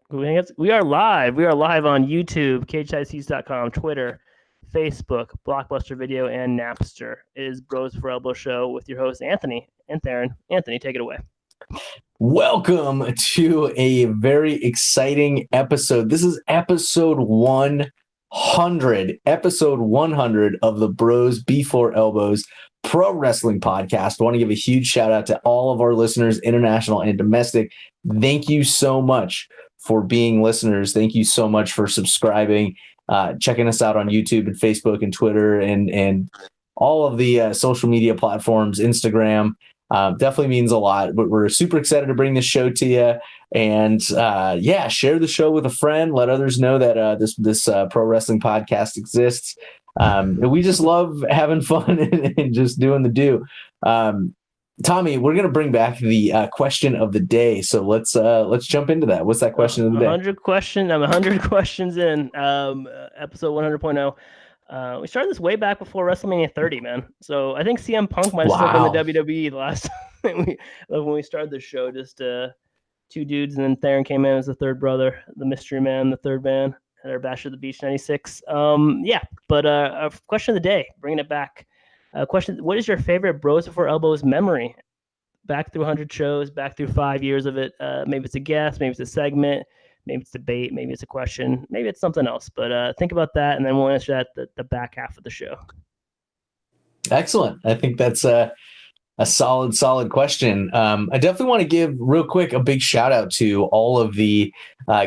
We are live. We are live on YouTube, CageSideSeats.com, Twitter, Facebook, Blockbuster Video, and Napster. It is Bros for Elbow Show with your host, Anthony and Theron. Anthony, take it away. Welcome to a very exciting episode. This is episode 100 of the Bros Before Elbows Pro Wrestling Podcast. I want to give a huge shout out to all of our listeners, international and domestic. Thank you so much for being listeners. Thank you so much for subscribing, checking us out on YouTube and Facebook and Twitter and all of the social media platforms, Instagram. Definitely means a lot. But we're super excited to bring this show to you, and share the show with a friend. Let others know that this pro wrestling podcast exists. We just love having fun and just doing the do. Tommy, we're gonna bring back the question of the day. So let's jump into that. What's that question of the day? 100 questions. I'm 100 questions in. Episode 100.0. We started this way back before WrestleMania 30, man. So I think CM Punk might have still been the WWE the last time when we started the show. Just two dudes, and then Theron came in as the third brother, the mystery man, the third man, at our Bash of the Beach 96. But a question of the day, bringing it back. Question: what is your favorite Bros Before Elbows memory? Back through 100 shows, back through 5 years of it. Maybe it's a guest, maybe it's a segment, maybe it's debate, maybe it's a question, maybe it's something else. But think about that, and then we'll answer that the back half of the show. Excellent. I think that's a solid question. I definitely want to give real quick a big shout out to all of the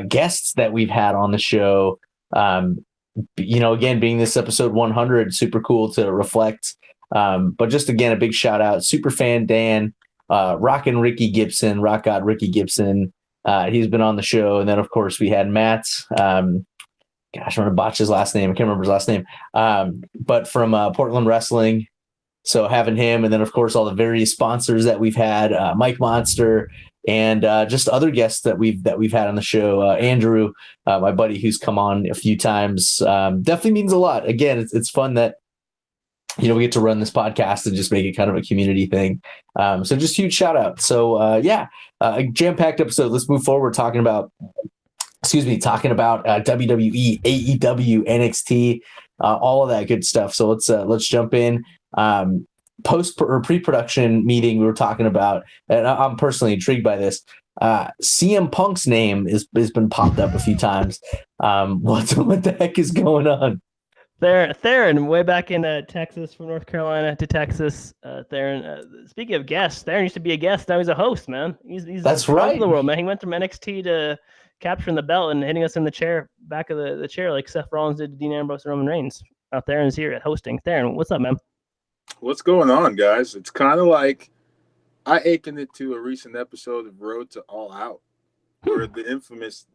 guests that we've had on the show. Again, being this episode 100, super cool to reflect. But just again, a big shout out, Superfan Dan, Rockin' Ricky Gibson, Rock God Ricky Gibson. He's been on the show. And then, of course, we had Matt. I'm going to botch his last name. I can't remember his last name. But from Portland Wrestling. So having him, and then, of course, all the various sponsors that we've had, Mike Monster, and just other guests that we've had on the show. Andrew, my buddy who's come on a few times, definitely means a lot. Again, it's fun that we get to run this podcast and just make it kind of a community thing. So just huge shout out. So a jam-packed episode. Let's move forward talking about WWE, AEW, NXT, all of that good stuff. So let's jump in. Post or pre-production meeting we were talking about, and I'm personally intrigued by this. CM Punk's name has been popped up a few times. What the heck is going on? Theron, way back in Texas, from North Carolina to Texas. Theron, speaking of guests, Theron used to be a guest. Now he's a host, man. He's that's right. The world, man. He went from NXT to capturing the belt and hitting us in the chair, back of the chair, like Seth Rollins did to Dean Ambrose and Roman Reigns. Theron's here at hosting. Theron, what's up, man? What's going on, guys? It's kind of like I akin it to a recent episode of Road to All Out, where the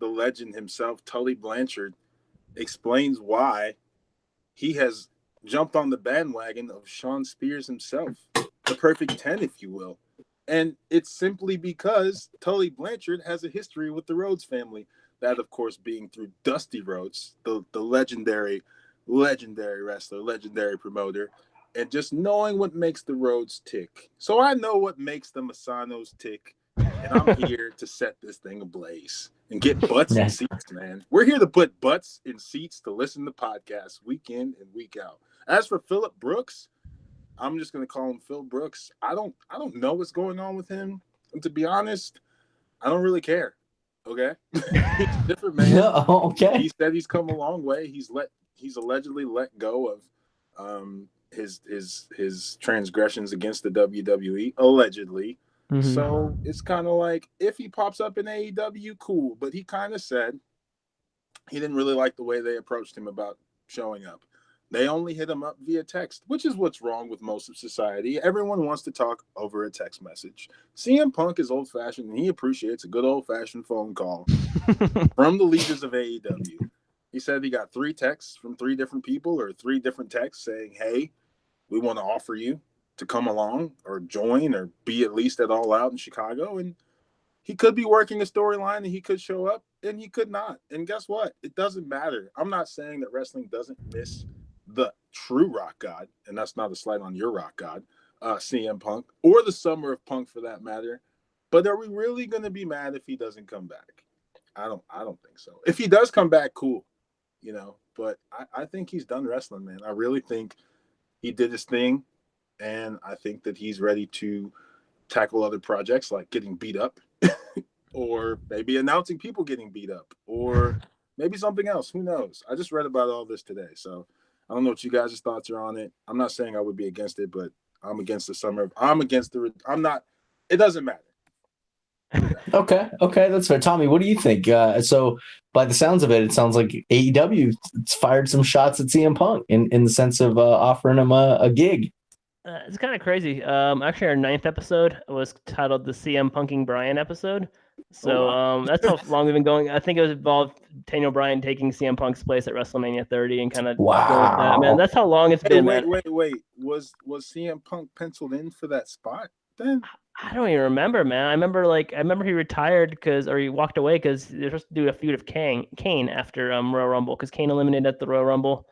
legend himself, Tully Blanchard, explains why he has jumped on the bandwagon of Sean Spears himself, the perfect 10, if you will. And it's simply because Tully Blanchard has a history with the Rhodes family. That, of course, being through Dusty Rhodes, the legendary wrestler, legendary promoter, and just knowing what makes the Rhodes tick. So I know what makes the Masanos tick, and I'm here to set this thing ablaze and get butts in seats, man. We're here to put butts in seats to listen to podcasts week in and week out. As for Phillip Brooks, I'm just going to call him Phil Brooks. I don't know what's going on with him. And to be honest, I don't really care. Okay? He's a different man. Okay. He said he's come a long way. He's allegedly let go of his transgressions against the WWE, allegedly. Mm-hmm. So it's kind of like, if he pops up in AEW, cool. But he kind of said he didn't really like the way they approached him about showing up. They only hit him up via text, which is what's wrong with most of society. Everyone wants to talk over a text message. CM Punk is old-fashioned, and he appreciates a good old-fashioned phone call from the leaders of AEW. He said he got 3 texts from 3 different people, or 3 different texts saying, hey, we want to offer you to come along or join or be at least at All Out in Chicago. And he could be working a storyline, and he could show up, and he could not. And guess what? It doesn't matter. I'm not saying that wrestling doesn't miss the true rock god, and that's not a slight on your rock god, CM Punk, or the summer of Punk for that matter. But are we really going to be mad if he doesn't come back? I don't think so. If he does come back, cool, But I think he's done wrestling, man. I really think he did his thing, and I think that he's ready to tackle other projects like getting beat up, or maybe announcing people getting beat up, or maybe something else. Who knows? I just read about all this today, so I don't know what you guys' thoughts are on it. I'm not saying I would be against it, but I'm against the summer. I'm against the. I'm not. It doesn't matter. Okay, that's fair. Tommy, what do you think? So, by the sounds of it, it sounds like AEW fired some shots at CM Punk in the sense of offering him a gig. It's kind of crazy. Actually, our 9th episode was titled the CM Punking Bryan episode. So that's how long we've been going. I think it was involved Daniel Bryan taking CM Punk's place at WrestleMania 30 and kind of going with that. Man, that's how long it's been. Wait. Was CM Punk penciled in for that spot then? I don't even remember, man. I remember he retired or he walked away because they're supposed to do a feud of Kane after Royal Rumble because Kane eliminated at the Royal Rumble.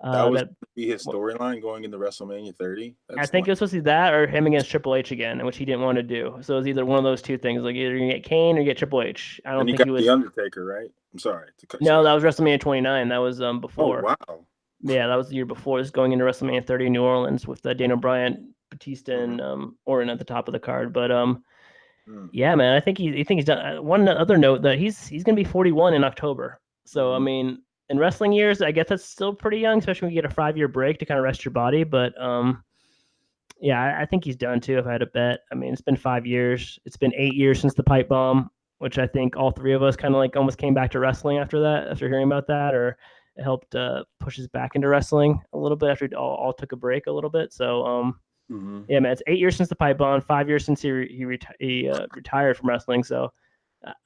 That was be his storyline going into WrestleMania 30. I think it was supposed to be that or him against Triple H again, which he didn't want to do. So it was either one of those two things. Like either you get Kane or you get Triple H. I don't think he was the Undertaker, right? I'm sorry. No, that was WrestleMania 29. That was before. Oh wow. Yeah, that was the year before. This going into WrestleMania 30 in New Orleans with Daniel Bryan, Batista, and Orton at the top of the card. But yeah, man, I think he's done. One other note that he's going to be 41 in October. So I mean, in wrestling years, I guess that's still pretty young, especially when you get a 5-year break to kind of rest your body. But yeah, I think he's done too. If I had to bet, I mean, it's been 5 years. It's been 8 years since the pipe bomb, which I think all three of us kind of like almost came back to wrestling after that, after hearing about that, or it helped push us back into wrestling a little bit after we all took a break a little bit. So yeah, man, it's 8 years since the pipe bomb, 5 years since he retired from wrestling. So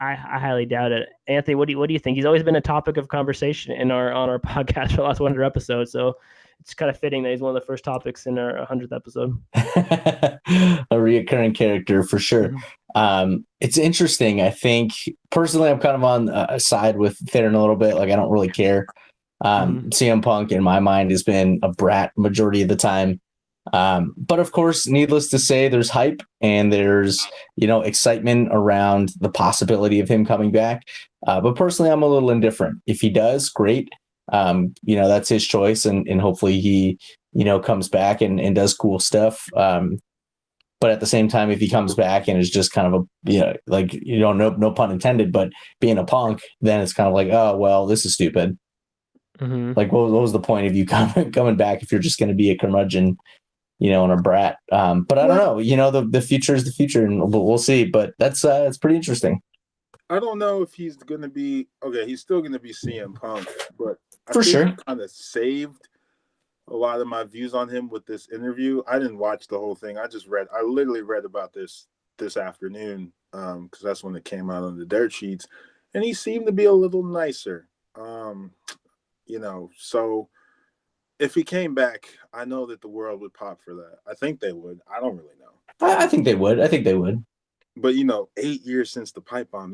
I highly doubt it. Anthony, what do you think? He's always been a topic of conversation on our podcast for the last 100 episodes. So it's kind of fitting that he's one of the first topics in our 100th episode. A reoccurring character for sure. It's interesting. I think personally, I'm kind of on a side with Theron a little bit. Like I don't really care. CM Punk in my mind has been a brat majority of the time. But of course, needless to say, there's hype and there's, excitement around the possibility of him coming back. But personally, I'm a little indifferent. If he does, great. That's his choice and hopefully he, comes back and does cool stuff. But at the same time, if he comes back and is just kind of no pun intended, but being a punk, then it's kind of like, oh, well, this is stupid. Like, what was the point of you coming back if you're just going to be a curmudgeon, and a brat? But I don't know. The future is the future, and we'll see. But that's it's pretty interesting. I don't know if he's going to be okay. He's still going to be CM Punk, but I for sure, kind of saved a lot of my views on him with this interview. I didn't watch the whole thing. I literally read about this afternoon because that's when it came out on the dirt sheets, and he seemed to be a little nicer. So if he came back, I know that the world would pop for that. I think they would. I don't really know. I think they would. But 8 years since the pipe bomb,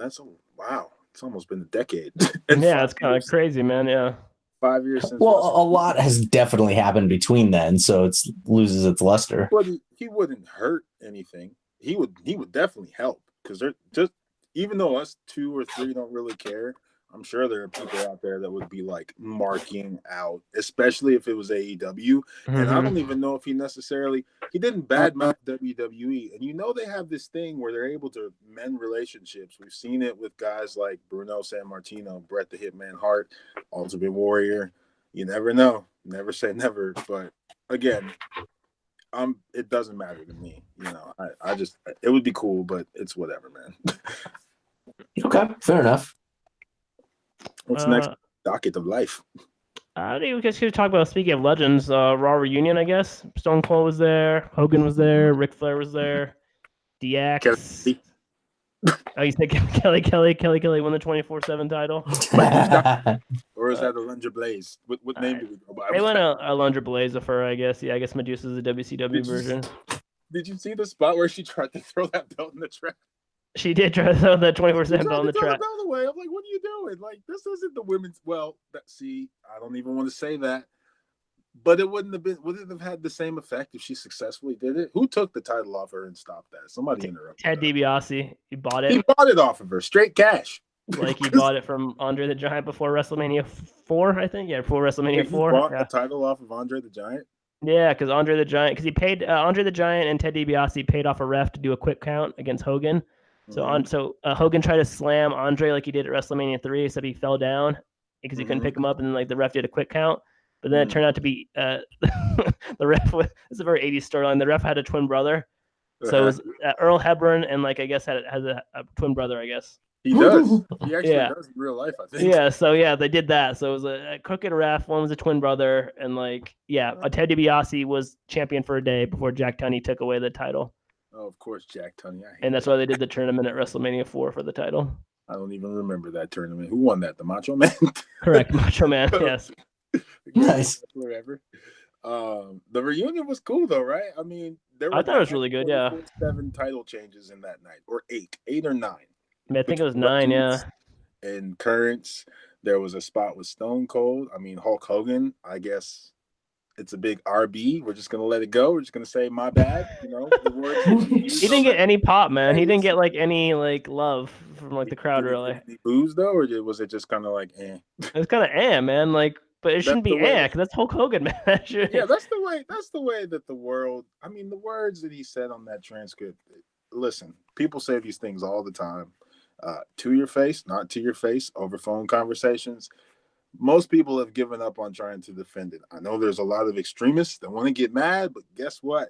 wow. It's almost been a decade. Yeah, it's kind of crazy, man. Yeah. 5 years since. Well, a lot has definitely happened between then, so it loses its luster. But he wouldn't hurt anything. He would definitely help because they're just, even though us 2 or 3 don't really care, I'm sure there are people out there that would be like marking out, especially if it was AEW. And I don't even know if he didn't badmouth WWE. And they have this thing where they're able to mend relationships. We've seen it with guys like Bruno Sammartino, Bret the Hitman Hart, Ultimate Warrior. You never know. Never say never. But again, it doesn't matter to me. I just, it would be cool, but it's whatever, man. Okay, fair enough. What's next? Docket of life. I think we could talk about, speaking of legends, Raw reunion, I guess. Stone Cold was there, Hogan was there, Ric Flair was there, DX. Oh, you said Kelly won the 24/7 title? Or is that Alundra Blaze? What name do we go by? They went Alundra Blaze of her, I guess. Yeah, I guess Medusa's the WCW version. Did you see the spot where she tried to throw that belt in the trash? She did try to throw that 24/7 belt in the trash. I'm like, what are you doing? Like, this isn't the women's. Well, I don't even want to say that. But it would it have had the same effect if she successfully did it? Who took the title off her and stopped that? Somebody interrupted. Ted DiBiase. He bought it. He bought it off of her. Straight cash. Like he bought it from Andre the Giant before WrestleMania 4, I think. Yeah, before WrestleMania Wait, he 4. bought Yeah. the title off of Andre the Giant? Yeah, because Andre the Giant, because he paid Andre the Giant and Ted DiBiase paid off a ref to do a quick count against Hogan. So Hogan tried to slam Andre like he did at WrestleMania 3, except he fell down because he couldn't pick him up, and then like the ref did a quick count. But then it turned out to be the ref. It's a very 80s storyline. The ref had a twin brother, so it was Earl Hebron, and like I guess has a twin brother, I guess. He does. He actually does in real life, I think. Yeah, so they did that. So it was a crooked ref. One was a twin brother, and like Ted DiBiase was champion for a day before Jack Tunney took away the title. Oh, of course, Jack Tunney. And that's why they did the tournament at WrestleMania 4 for the title. I don't even remember that tournament. Who won that? The Macho Man? Correct, Macho Man, yes. Nice. Whatever. The reunion was cool, though, right? I mean, I thought it was really good, yeah. 7 title changes in that night, or 8 or 9. I mean, I think it was 9, yeah. And currents, there was a spot with Stone Cold. I mean, Hulk Hogan, I guess it's a big RB. We're just going to let it go. We're just going to say, my bad. You know, the words. He didn't get any pop, man. He didn't get like any like love from like the crowd, really. Booze, though, or was it just kind of like, eh? It was kind of man. Like, but it shouldn't be because that's Hulk Hogan, man. Yeah, that's the way that the world. I mean, the words that he said on that transcript. Listen, people say these things all the time. To your face, not to your face, over phone conversations. Most people have given up on trying to defend it. I know there's a lot of extremists that want to get mad, but guess what?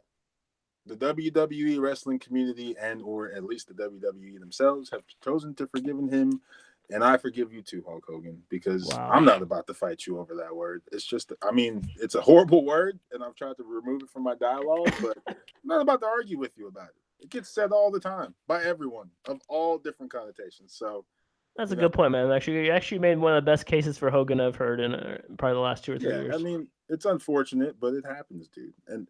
The WWE wrestling community and or at least the WWE themselves have chosen to forgive him. And I forgive you too, Hulk Hogan, because I'm not about to fight you over that word. It's just, I mean, it's a horrible word, and I've tried to remove it from my dialogue, but I'm not about to argue with you about it. It gets said all the time by everyone of all different connotations. So that's a good point, man. Actually, you actually made one of the best cases for Hogan I've heard in probably the last 2 or 3 years. I mean, it's unfortunate, but it happens, dude. And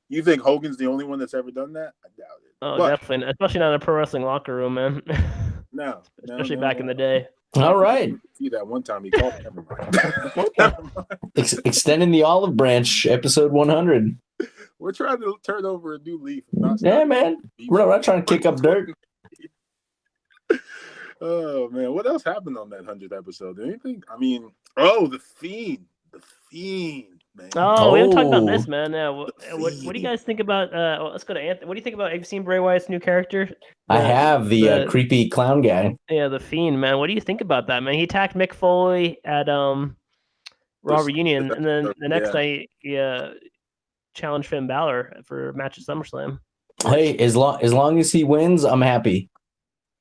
you think Hogan's the only one that's ever done that? I doubt it. Oh, but, definitely, especially not in a pro wrestling locker room, man. No, especially back in the day. All right. See that one time he called. Never mind. Extending the olive branch, episode 100. We're trying to turn over a new leaf. Yeah, man. We're not trying to kick up dirt. Oh, man. What else happened on that 100th episode? Anything? I mean, the Fiend. The Fiend, man. Oh, we haven't talked about this, man. What do you guys think about let's go to Anthony. What do you think about, have you seen Bray Wyatt's new character? I have the creepy clown guy. Yeah, the Fiend, man. What do you think about that, man? He attacked Mick Foley at Raw Reunion, and then the next night he challenged Finn Balor for a match at SummerSlam. Hey, as long as he wins, I'm happy.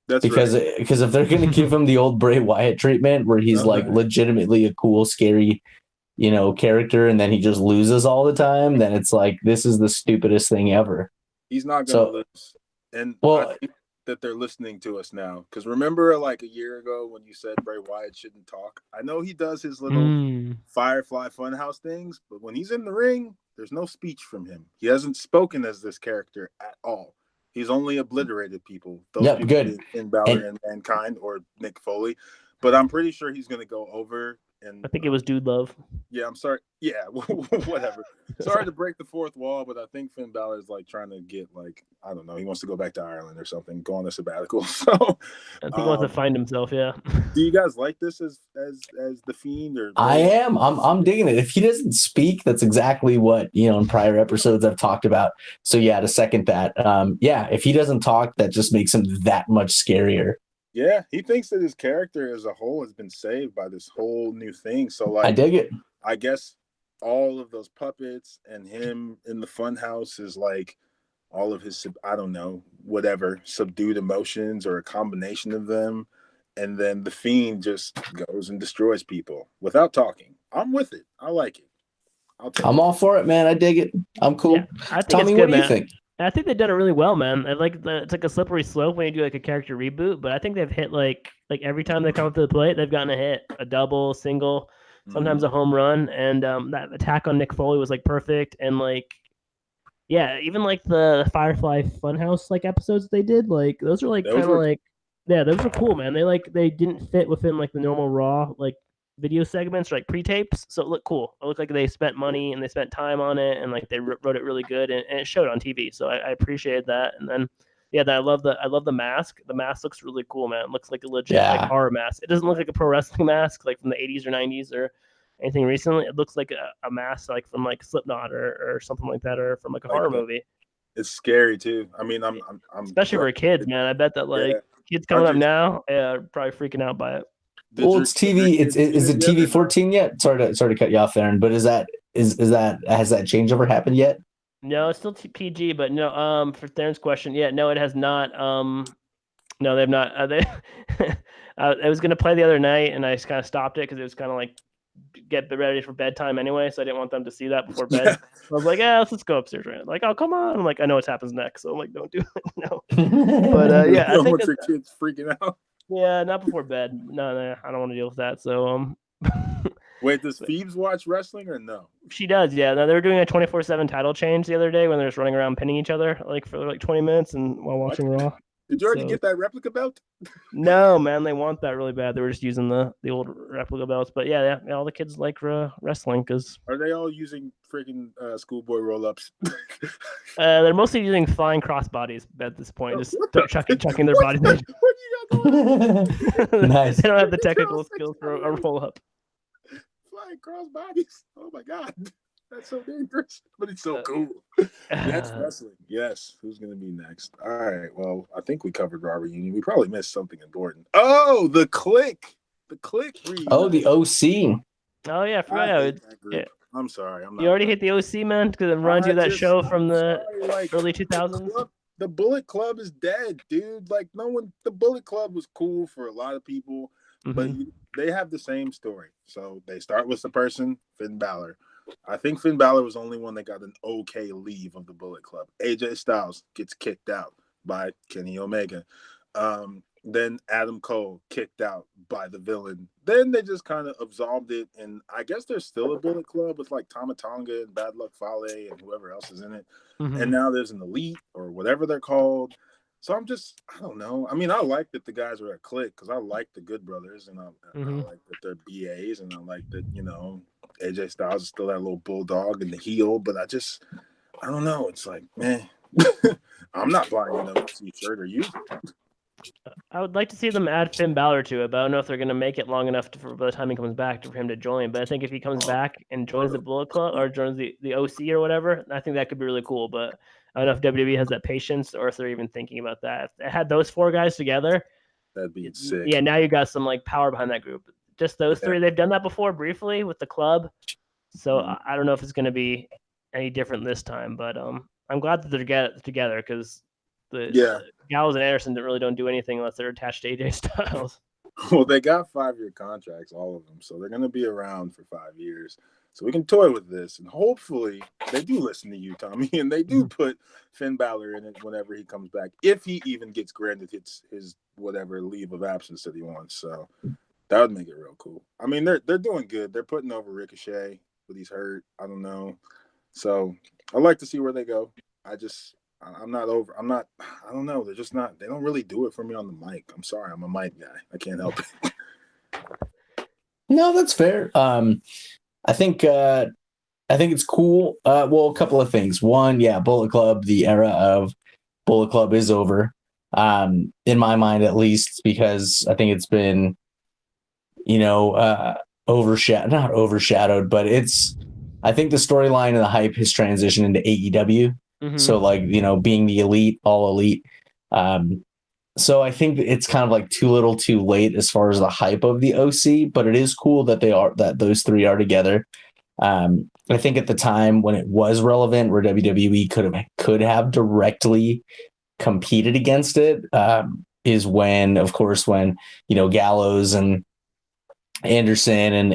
That's because if they're gonna give him the old Bray Wyatt treatment where he's like legitimately a cool, scary, character, and then he just loses all the time, then it's like this is the stupidest thing ever. He's not gonna lose. And I think that they're listening to us now. Because remember, like a year ago when you said Bray Wyatt shouldn't talk? I know he does his little Firefly Funhouse things, but when he's in the ring, there's no speech from him. He hasn't spoken as this character at all. He's only obliterated people. Those people in Balor and Mankind or Mick Foley. But I'm pretty sure he's going to go over. And I think it was Dude Love. Yeah, I'm sorry. Yeah, whatever. Sorry to break the fourth wall, but I think Finn Balor is like trying to get I don't know. He wants to go back to Ireland or something, go on a sabbatical. So I think he wants to find himself. Yeah. Do you guys like this as the Fiend? Or I am. I'm digging it. If he doesn't speak, that's exactly what in prior episodes I've talked about. So yeah, to second that, if he doesn't talk, that just makes him that much scarier. Yeah, he thinks that his character as a whole has been saved by this whole new thing. So I dig it. I guess all of those puppets and him in the funhouse is like all of his, I don't know, whatever, subdued emotions or a combination of them. And then the Fiend just goes and destroys people without talking. I'm with it. I like it. I'm all for it, man. I dig it. I'm cool. Yeah, I think it's good, what do you think? I think they've done it really well, man. I like it's like a slippery slope when you do like a character reboot, but I think they've hit like every time they come up to the plate, they've gotten a hit, a double, single, sometimes a home run, and that attack on Mick Foley was like perfect, and even like the Firefly Funhouse episodes they did, those are kind of those were cool, man. They didn't fit within the normal Raw video segments or pre-tapes, so it looked cool. It looked like they spent money and they spent time on it, and they wrote it really good, and it showed on TV. So I appreciated that. And then Yeah, I love the mask. The mask looks really cool, man. It looks like a legit like horror mask. It doesn't look like a pro wrestling mask like from the 80s or 90s or anything recently. It looks like a mask like from like Slipknot or something like that, or from like a horror movie. It's scary too. I mean, I'm especially for kids, man. I bet that like kids coming up now, probably freaking out by it. Well, it's TV. Is it TV 14 yet? Sorry to cut you off, Aaron. But has that changeover happened yet? No, it's still PG, but no. For Theron's question, no, it has not. No, they've not. I was gonna play the other night, and I just kind of stopped it because it was kind of like get ready for bedtime anyway, so I didn't want them to see that before bed. I was like, let's go upstairs. Right? Like, oh, come on. I'm like, I know what happens next, so I'm like, don't do it. No. But I think want your kids freaking out. Yeah, not before bed. No, I don't want to deal with that. So Wait, does Phoebes watch wrestling or no? She does, yeah. No, they were doing a 24/7 title change the other day when they were just running around pinning each other like for like 20 minutes and while watching Raw. Did you already get that replica belt? No, man, they want that really bad. They were just using the old replica belts. But yeah, all the kids like wrestling because. Are they all using freaking schoolboy roll-ups? They're mostly using flying crossbodies at this point, just chucking their bodies. What you got going on? Nice. They don't have the technical skills for a roll-up. Flying crossbodies. Oh my god. That's so dangerous, but it's so cool. That's wrestling. Yes. Who's going to be next? All right. Well, I think we covered Raw Reunion. We probably missed something important. Oh, the Click. The Click reunion. Oh, the OC. Oh, yeah. I forgot. I'm sorry. You already hit the OC, man? Because it reminds you of that show from the early 2000s? The Bullet Club is dead, dude. Like, the Bullet Club was cool for a lot of people, but they have the same story. So they start with the person, Finn Balor. I think Finn Balor was the only one that got an okay leave of the Bullet Club. AJ Styles gets kicked out by Kenny Omega. Then Adam Cole kicked out by the villain. Then they just kind of absolved it. And I guess there's still a Bullet Club with like Tama Tonga and Bad Luck Fale and whoever else is in it. And now there's an Elite or whatever they're called. So I don't know. I mean, I like that the guys are at Click because I like the Good Brothers and I like that they're BAs and I like that, AJ Styles is still that little bulldog and the heel, but I don't know. It's like, man, I'm not buying another t-shirt. Are you? I would like to see them add Finn Balor to it, but I don't know if they're going to make it long enough by the time he comes back for him to join. But I think if he comes back and joins the Bullet Club or joins the OC or whatever, I think that could be really cool. But I don't know if WWE has that patience or if they're even thinking about that. If they had those four guys together, that'd be sick. Yeah, now you got some like power behind that group. Just those three. They've done that before briefly with the club. So I don't know if it's going to be any different this time. But I'm glad that they're together because the Gallows and Anderson really don't do anything unless they're attached to AJ Styles. Well, they got 5-year contracts, all of them. So they're going to be around for 5 years. So we can toy with this. And hopefully they do listen to you, Tommy, and they do put Finn Balor in it whenever he comes back, if he even gets granted his whatever leave of absence that he wants. So that would make it real cool. I mean, they're doing good. They're putting over Ricochet, but he's hurt. I don't know. So I'd like to see where they go. I don't know. They're just not, they don't really do it for me on the mic. I'm sorry. I'm a mic guy. I can't help it. No, that's fair. I think it's cool. Well, a couple of things. One, Bullet Club, the era of Bullet Club is over. In my mind, at least, because I think it's been, not overshadowed, but I think the storyline and the hype has transitioned into AEW. So like, being the elite, all elite. So I think it's kind of like too little too late as far as the hype of the OC, but it is cool that those three are together. I think at the time when it was relevant, where WWE could have directly competed against it, is when Gallows and Anderson and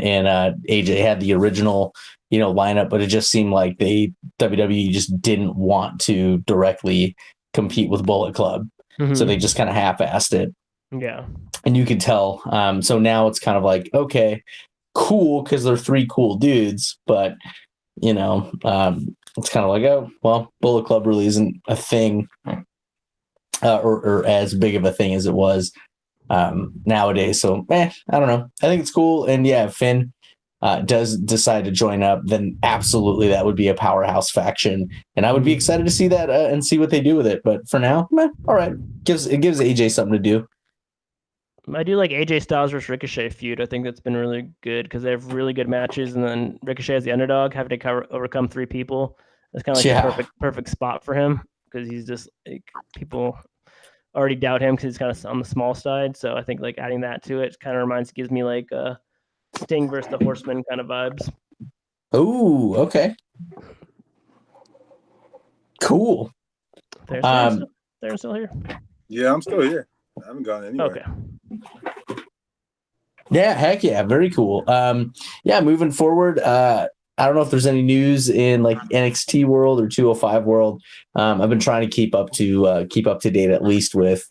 AJ had the original lineup, but it just seemed like WWE just didn't want to directly compete with Bullet Club. So they just kind of half-assed it. Yeah. And you could tell. So now it's kind of like, okay, cool, because they're three cool dudes, but it's kind of like, oh, well, Bullet Club really isn't a thing or as big of a thing as it was nowadays. So I don't know. I think it's cool. And Finn does decide to join up, then absolutely that would be a powerhouse faction, and I would be excited to see that and see what they do with it. But for now, all right, gives AJ something to do. I do like AJ Styles versus Ricochet feud. I think that's been really good because they have really good matches, and then Ricochet as the underdog, having to overcome 3 people. That's kind of like the perfect spot for him because he's just like people already doubt him because he's kind of on the small side. So I think like adding that to it kind of gives me like Sting versus the Horseman kind of vibes. Oh, okay. Cool. They're still here? Yeah, I'm still here. I haven't gone anywhere. Okay. Yeah, heck yeah. Very cool. Moving forward, I don't know if there's any news in like NXT world or 205 world. I've been trying to keep up to date at least with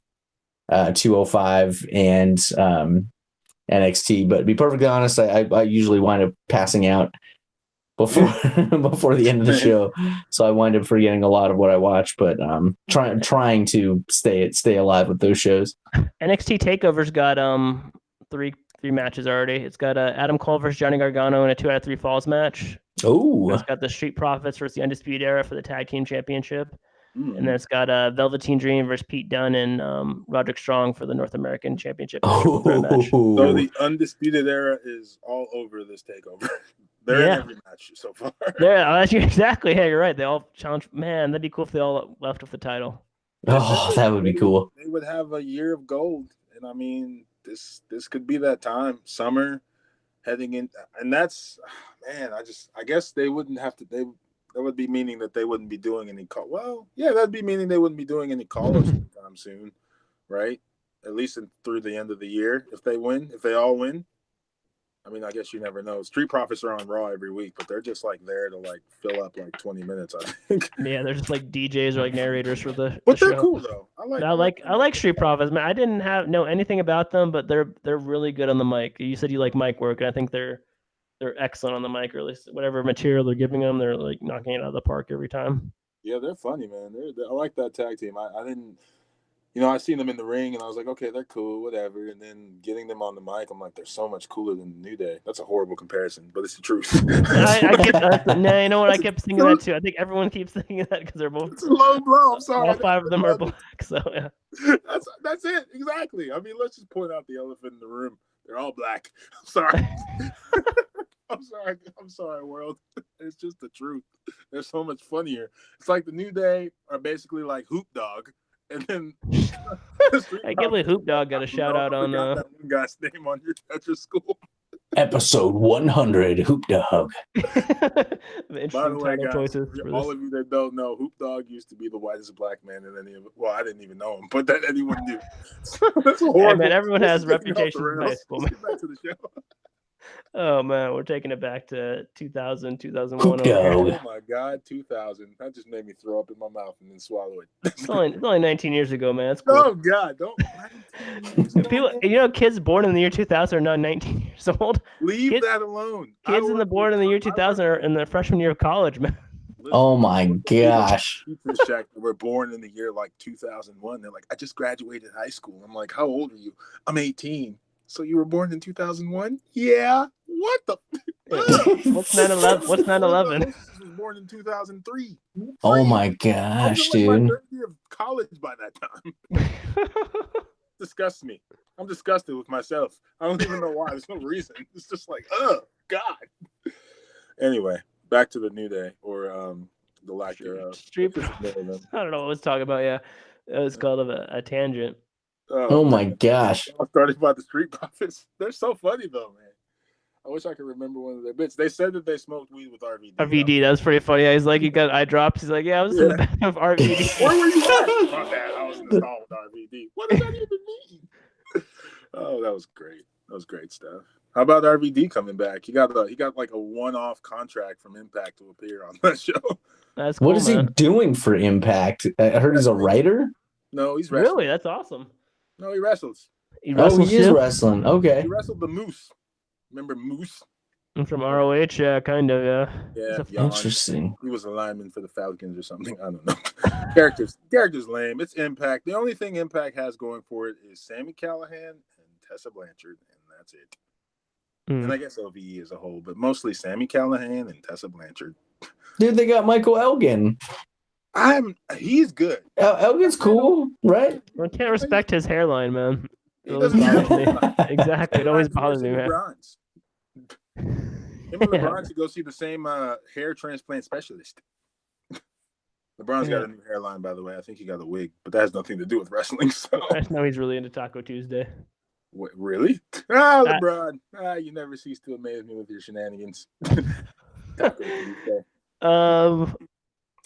205 and NXT, but to be perfectly honest, I usually wind up passing out before the end of the show, so I wind up forgetting a lot of what I watch. But trying to stay alive with those shows. NXT Takeover's got three matches already. It's got Adam Cole versus Johnny Gargano in a 2 out of 3 falls match. Oh, it's got the Street Profits versus the Undisputed Era for the Tag Team Championship. And then it's got Velveteen Dream versus Pete Dunne and Roderick Strong for the North American Championship match. So the Undisputed Era is all over this takeover. They're in every match so far. Exactly. Yeah, you're right. They all challenge. Man, that'd be cool if they all left with the title. Oh, that would be cool. They would have a year of gold, and I mean, this could be that time. Summer heading in, and that's I guess they wouldn't have to. That would be meaning that they wouldn't be doing any call. Well, yeah, that'd be meaning they wouldn't be doing any call-ups anytime soon, right? At least through the end of the year, if they all win. I mean, I guess you never know. Street Profits are on Raw every week, but they're just like there to like fill up like 20 minutes, I think. Yeah, they're just like DJs or like narrators for the. But they're show. Cool though. I like Street Profits, man. I didn't know anything about them, but they're really good on the mic. You said you like mic work, and I think they're excellent on the mic, or at least whatever material they're giving them, they're like knocking it out of the park every time. Yeah, they're funny, man. I like that tag team. I didn't. I seen them in the ring, and I was like, okay, they're cool, whatever. And then getting them on the mic, I'm like, they're so much cooler than the New Day. That's a horrible comparison, but it's the truth. You know what? I kept thinking that too. I think everyone keeps thinking that because they're both. It's a low blow. I'm sorry. All 5 of them are black, so yeah. That's it exactly. I mean, let's just point out the elephant in the room. They're all black. I'm sorry. I'm sorry, world. It's just the truth. They're so much funnier. It's like the New Day are basically like Hoop Dog. And then I can't believe Hoop Dog got a shout out on that one guy's name on at your school. Episode 100, Hoop Dog. By the way, guys, all of you that don't know, Hoop Dog used to be the whitest black man in any of it. Well, I didn't even know him, but that anyone knew. That's horrible. Yeah, man, everyone has reputations in high school. Let's get back to the show. Oh man, we're taking it back to 2000, 2001. Oh my God, 2000. That just made me throw up in my mouth and then swallow it. It's only 19 years ago, man. That's cool. Oh God, don't. People, kids born in the year 2000 are now 19 years old. Leave that alone. Kids born in the year 2000 are in the freshman year of college, man. Listen, oh my gosh. We're born in the year like 2001. They're like, I just graduated high school. I'm like, how old are you? I'm 18. So you were born in 2001? Yeah. What the? What's 9/11? What's 9/11? I was born in 2003. Oh my gosh, dude! My third year of college by that time. Disgusts me. I'm disgusted with myself. I don't even know why. There's no reason. It's just like, oh God. Anyway, back to the New Day or the lack thereof. Street. I don't know what I was talking about. Yeah, it was called a tangent. Oh my gosh! I started by the Street Profits. They're so funny though, man. I wish I could remember one of their bits. They said that they smoked weed with RVD. RVD, that was pretty funny. Yeah, he's like, he got eye drops. He's like, yeah, I was in the back of RVD. Where were you at? My bad. I was in the stall with RVD. What does that even mean? Oh, that was great. That was great stuff. How about RVD coming back? He got like a one-off contract from Impact to appear on that show. That's cool, what is he doing for Impact? I heard he's a writer. No, he's wrestling. Really? That's awesome. No, he wrestles. He is wrestling. Okay. He wrestled the Moose. Remember Moose? From ROH, yeah, kind of, yeah. Yeah, interesting. He was a lineman for the Falcons or something. I don't know. Characters lame. It's Impact. The only thing Impact has going for it is Sami Callihan and Tessa Blanchard, and that's it. and I guess OVE as a whole, but mostly Sami Callihan and Tessa Blanchard. Dude, they got Michael Elgin. He's good. Elgin's cool, right? I can't respect his hairline, man. He doesn't bothers me. Exactly, it always bothers me, man. LeBron's. Him and LeBron should go see the same hair transplant specialist. LeBron's got a new hairline, by the way. I think he got a wig, but that has nothing to do with wrestling. So I know he's really into Taco Tuesday. What, really? LeBron. You never cease to amaze me with your shenanigans. Taco Tuesday.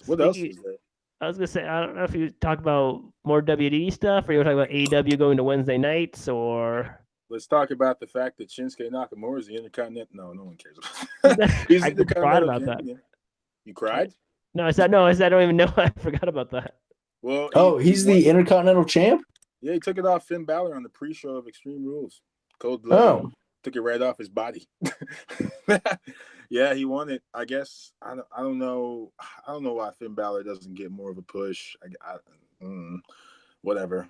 What else is there? I was gonna say, I don't know if you talk about more WWE stuff, or you want to talk about AEW going to Wednesday nights, or let's talk about the fact that Shinsuke Nakamura is the Intercontinental. No one cares about that. He's I cried about that. You cried? No, I said I don't even know. I forgot about that. Well, he's the Intercontinental champ? Yeah, he took it off Finn Balor on the pre-show of Extreme Rules. Cold blood. Took it right off his body. Yeah, he won it. I guess I don't know. I don't know why Finn Balor doesn't get more of a push. Whatever.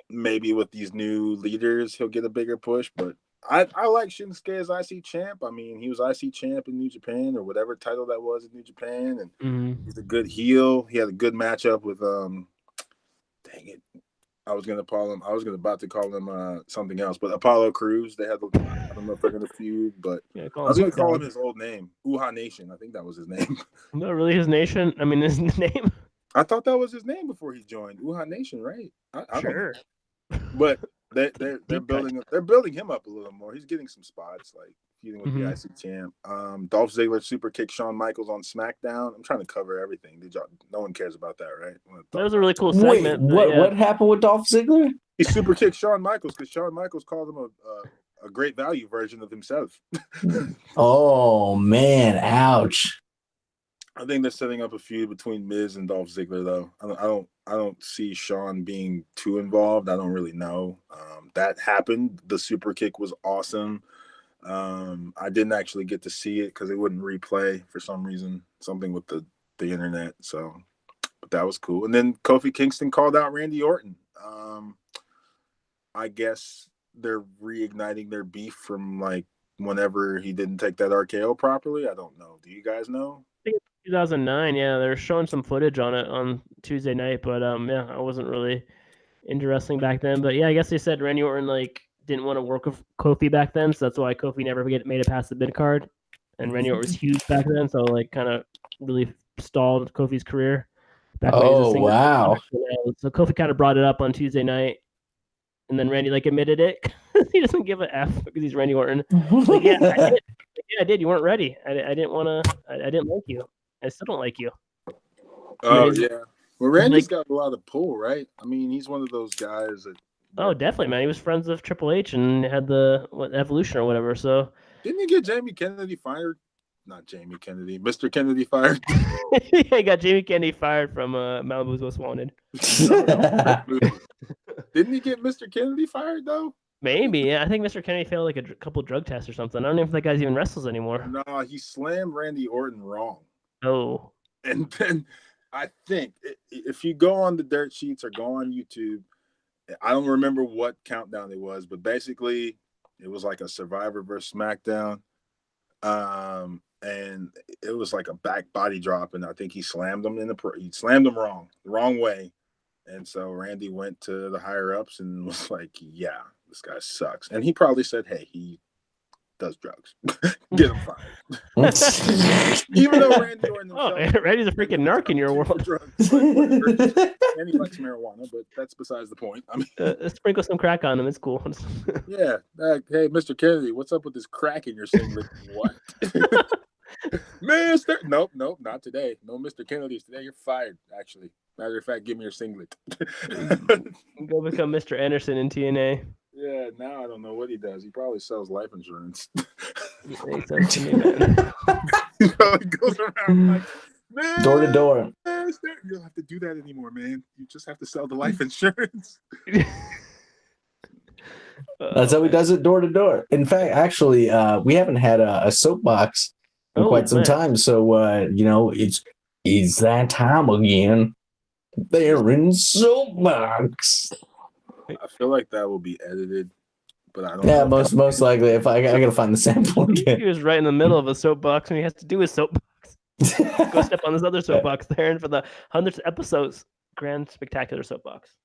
Maybe with these new leaders, he'll get a bigger push. But I like Shinsuke as IC champ. I mean, he was IC champ in New Japan or whatever title that was in New Japan, and he's a good heel. He had a good matchup with dang it. I was about to call him something else, but Apollo Crews. They had I don't know if they're gonna feud, but I was gonna call him his old name, Uha Nation. I think that was his name. Not really his nation. I mean, his name. I thought that was his name before he joined Uha Nation, right? I sure. Don't know. But they're building him up a little more. He's getting some spots, like feuding with the IC champ. Dolph Ziggler super kicked Shawn Michaels on SmackDown. I'm trying to cover everything. No one cares about that, right? That was a really cool segment. Wait, what happened with Dolph Ziggler? He super kicked Shawn Michaels because Shawn Michaels called him a great value version of himself. Oh man, ouch. I think they're setting up a feud between Miz and Dolph Ziggler, though. I don't see Shawn being too involved. I don't really know. That happened. The super kick was awesome. I didn't actually get to see it because it wouldn't replay for some reason. Something with the internet. So, but that was cool. And then Kofi Kingston called out Randy Orton. I guess they're reigniting their beef from like whenever he didn't take that RKO properly. I don't know. Do you guys know? 2009, yeah, they're showing some footage on it on Tuesday night, but yeah, I wasn't really into wrestling back then. But yeah, I guess they said Randy Orton like didn't want to work with Kofi back then, so that's why Kofi never made it past the mid card. And Randy Orton was huge back then, so like kind of really stalled Kofi's career. Wow! So Kofi kind of brought it up on Tuesday night, and then Randy like admitted it. He doesn't give a F because he's Randy Orton. Like, yeah, I did. You weren't ready. I didn't want to. I didn't like you. I still don't like you. Oh, yeah. Well, Randy's got a lot of pull, right? I mean, he's one of those guys that... Oh, definitely, man. He was friends with Triple H and had the Evolution or whatever, so... Didn't he get Jamie Kennedy fired? Not Jamie Kennedy. Mr. Kennedy fired? Yeah, he got Jamie Kennedy fired from Malibu's Most Wanted. Didn't he get Mr. Kennedy fired, though? Maybe, yeah. I think Mr. Kennedy failed like a couple drug tests or something. I don't know if that guy's even wrestles anymore. No, he slammed Randy Orton wrong. Oh. And then I think if you go on the dirt sheets or go on YouTube, I don't remember what countdown it was, but basically it was like a Survivor versus SmackDown. And it was like a back body drop, and I think he slammed him he slammed him the wrong way. And so Randy went to the higher ups and was like, yeah, this guy sucks. And he probably said, hey, he does drugs. Get him fired. Even though Randy Orton Randy's a freaking narc in your world. Drugs, and he likes marijuana, but that's besides the point. I mean, sprinkle some crack on him. It's cool. Yeah. Hey, Mr. Kennedy, what's up with this crack in your singlet? What? Mister? Nope, not today. No Mr. Kennedy's today. You're fired, actually. Matter of fact, give me your singlet. Go become Mr. Anderson in TNA. Yeah, now I don't know what he does. He probably sells life insurance. He sells to me, man. He probably goes around like, man, door to door. You don't have to do that anymore, man. You just have to sell the life insurance. That's how he does it door to door. In fact, actually, we haven't had a soapbox in quite some time. So, it's that time again. They're in soapbox. I feel like that will be edited but I don't know. Most likely. If I gotta find the sample He again. was right in the middle of a soapbox when he has to do his soapbox. Go step on this other soapbox there, and for the 100th episode's grand spectacular soapbox.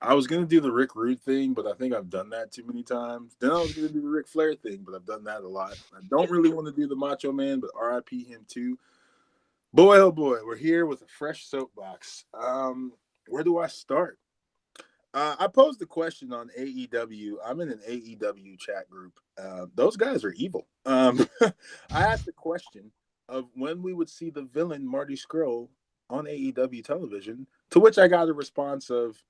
I was gonna do the Rick Rude thing, but I think I've done that too many times. Then I was gonna do the Ric Flair thing, but I've done that a lot. I don't really want to do the Macho Man, but RIP him too. Boy, oh boy, we're here with a fresh soapbox. Where do I start? I posed the question on AEW. I'm in an AEW chat group. Those guys are evil. I asked the question of when we would see the villain Marty Scurll on AEW television, to which I got a response of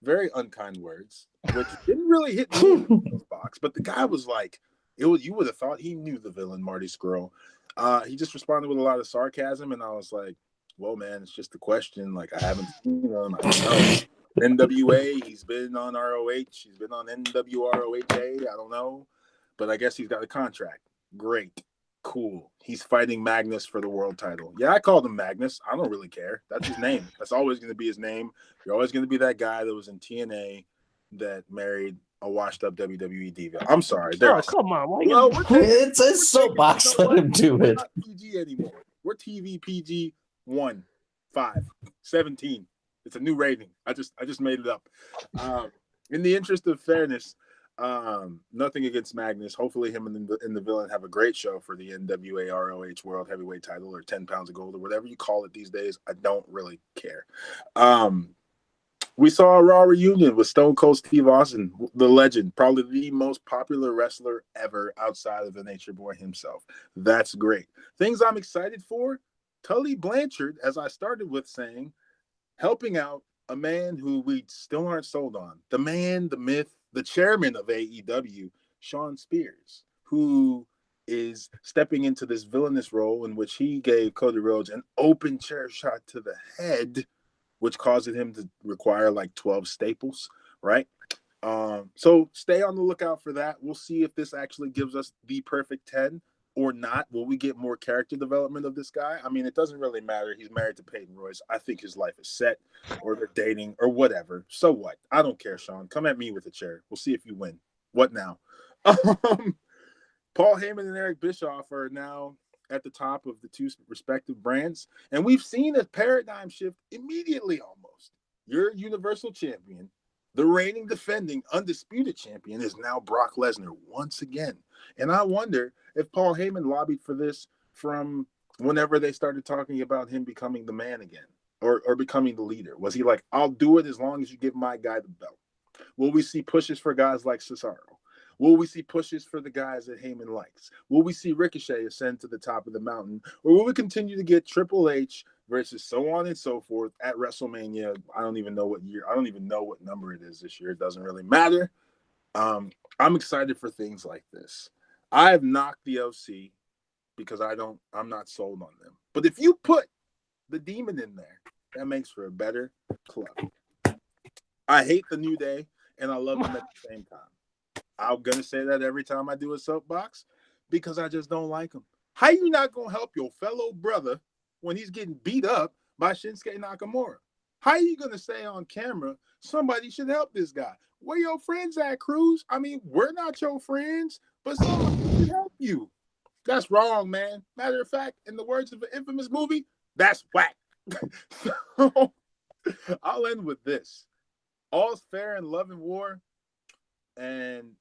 very unkind words, which didn't really hit me in the box. But the guy was like, you would have thought he knew the villain Marty Scurll. He just responded with a lot of sarcasm, and I was like, well, man, it's just a question. Like, I haven't seen him. I don't know. NWA, he's been on ROH, he's been on NWROHA, I don't know. But I guess he's got a contract. Great. Cool. He's fighting Magnus for the world title. Yeah, I called him Magnus. I don't really care. That's his name. That's always going to be his name. You're always going to be that guy that was in TNA that married a washed-up WWE diva. I'm sorry. Oh, come on. Why it's a soapbox. Let him do it. We're not PG anymore. We're TV PG 1, 5, 17. It's a new rating. I just made it up. In the interest of fairness, nothing against Magnus. Hopefully him and the villain have a great show for the NWA ROH World Heavyweight title, or 10 pounds of gold, or whatever you call it these days. I don't really care. We saw a Raw reunion with Stone Cold Steve Austin, the legend, probably the most popular wrestler ever outside of the Nature Boy himself. That's great. Things I'm excited for, Tully Blanchard, as I started with saying, helping out a man who we still aren't sold on. The man, the myth, the chairman of AEW, Sean Spears, who is stepping into this villainous role in which he gave Cody Rhodes an open chair shot to the head, which caused him to require like 12 staples, right? So stay on the lookout for that. We'll see if this actually gives us the perfect 10 or not. Will we get more character development of this guy? I mean, it doesn't really matter. He's married to Peyton Royce. I think his life is set, or they're dating, or whatever. So what? I don't care, Sean. Come at me with a chair. We'll see if you win. What now? Paul Heyman and Eric Bischoff are now at the top of the two respective brands, and we've seen a paradigm shift immediately almost. Your Universal Champion, the reigning, defending, undisputed champion, is now Brock Lesnar once again. And I wonder if Paul Heyman lobbied for this from whenever they started talking about him becoming the man again, or becoming the leader. Was he like, I'll do it as long as you give my guy the belt? Will we see pushes for guys like Cesaro? Will we see pushes for the guys that Heyman likes? Will we see Ricochet ascend to the top of the mountain? Or will we continue to get Triple H versus so on and so forth at WrestleMania? I don't even know what year. I don't even know what number it is this year. It doesn't really matter. I'm excited for things like this. I have knocked the OC because I'm not sold on them. But if you put the Demon in there, that makes for a better club. I hate the New Day, and I love them at the same time. I'm going to say that every time I do a soapbox because I just don't like him. How you not going to help your fellow brother when he's getting beat up by Shinsuke Nakamura? How are you going to say on camera, somebody should help this guy? Where your friends at, Cruz? I mean, we're not your friends, but somebody should help you. That's wrong, man. Matter of fact, in the words of an infamous movie, that's whack. So, I'll end with this. All's fair in love and war. And,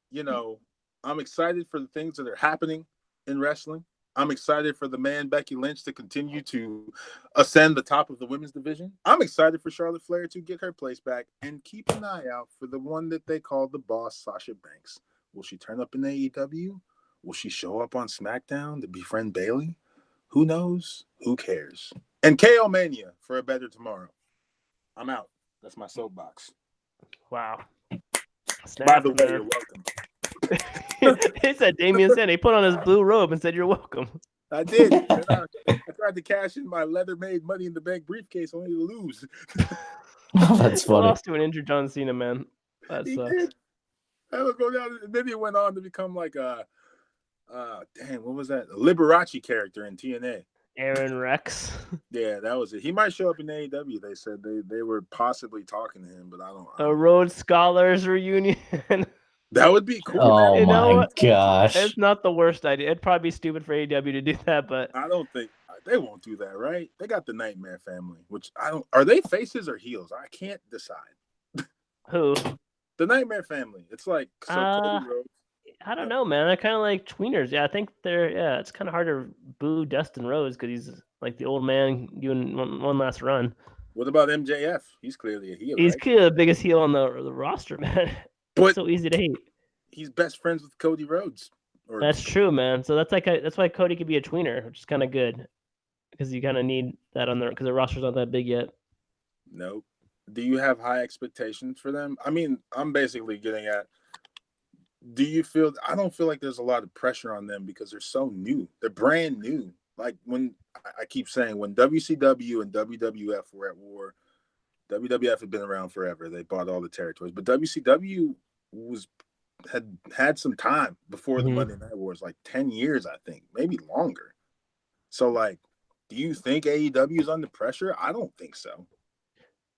I'm excited for the things that are happening in wrestling. I'm excited for the man, Becky Lynch, to continue to ascend the top of the women's division. I'm excited for Charlotte Flair to get her place back, and keep an eye out for the one that they call the boss, Sasha Banks. Will she turn up in AEW? Will she show up on SmackDown to befriend Bayley? Who knows? Who cares? And KO Mania for a better tomorrow. I'm out. That's my soapbox. Wow. By the way, you're welcome. He said Damien said he put on his blue robe and said you're welcome. I did. I tried to cash in my leather-made Money in the Bank briefcase only to lose. That's funny. Lost to an injured John Cena, man. That sucks. Did. I would go down, and then he went on to become like what was that? A Liberace character in TNA. Aaron Rex. Yeah, that was it. He might show up in AEW. They said they were possibly talking to him, but I don't. A Rhodes Scholars reunion. That would be cool. Oh You know my what? gosh. It's not the worst idea. It'd probably be stupid for AEW to do that, but I don't think they won't do that, right? They got the Nightmare Family, which I don't. Are they faces or heels? I can't decide. who? The Nightmare Family. It's like so Cody Rhodes. I don't know, man. They're kind of like tweeners. Yeah, I think they're. Yeah, it's kind of hard to boo Dustin Rhodes because he's like the old man doing one last run. What about MJF? He's clearly a heel, He's right? clearly the biggest heel on the roster, man. But so easy to hate. He's best friends with Cody Rhodes. That's true, man. So that's why Cody could be a tweener, which is kind of good because you kind of need that on there because the roster's not that big yet. Nope. Do you have high expectations for them? I mean, I'm basically getting at, do you feel, I don't feel like there's a lot of pressure on them because they're so new. They're brand new. Like when I keep saying, when WCW and WWF were at war, WWF had been around forever. They bought all the territories, but WCW had some time before the Monday Night Wars, like 10 years, I think, maybe longer. So like, do you think AEW is under pressure? I don't think so.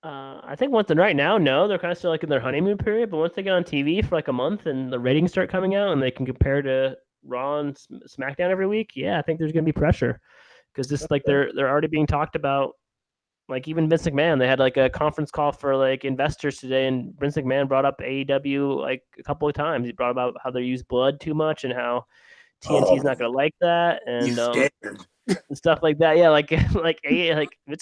I think right now, no, they're kind of still like in their honeymoon period. But once they get on TV for like a month and the ratings start coming out and they can compare to Raw and SmackDown every week, yeah, I think there's gonna be pressure because this like they're already being talked about. Like even Vince McMahon, they had like a conference call for like investors today, and Vince McMahon brought up AEW like a couple of times. He brought about how they use blood too much and how TNT's not gonna like that, and stuff like that. Yeah, like Vince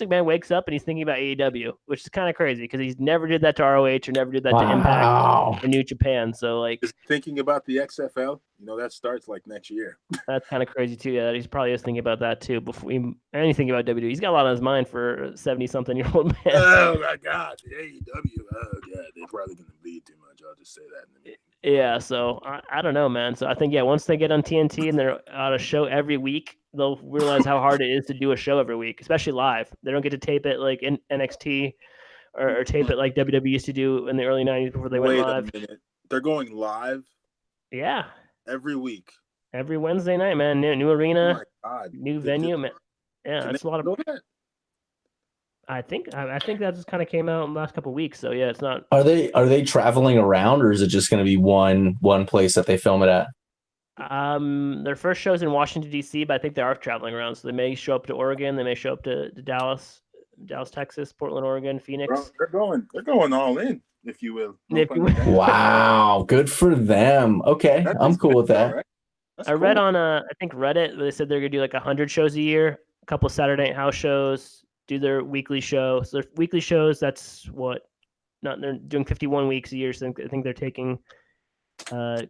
McMahon wakes up and he's thinking about AEW, which is kind of crazy because he's never did that to ROH or never did that to Impact or New Japan. So like, just thinking about the XFL, that starts like next year. That's kind of crazy too. Yeah, he's probably just thinking about that too before anything about WWE. He's got a lot on his mind for a 70-something-year-old man. Oh my God, the AEW. Oh yeah, they're probably gonna bleed too much. I'll just say that in the meeting. Yeah, so I don't know, man. So I think once they get on TNT and they're on a show every week, they'll realize how hard it is to do a show every week, especially live. They don't get to tape it like in NXT or tape it like WWE used to do in the early 90s before they went live. Wait a minute. They're going live? Yeah. Every week. Every Wednesday night, man. New arena, oh my God. new venue, man. Yeah, that's a lot of that? I think that just kind of came out in the last couple of weeks. So yeah, it's not. Are they traveling around, or is it just going to be one place that they film it at? Their first show's in Washington D.C., but I think they are traveling around. So they may show up to Oregon, they may show up to Dallas, Texas, Portland, Oregon, Phoenix. Bro, they're going all in, if you will. Wow, good for them. Okay, I'm cool with that. Right? I read on I think Reddit, they said they're gonna do like 100 shows a year, a couple Saturday night house shows, do their weekly show. So their weekly shows, that's they're doing 51 weeks a year. So I think they're taking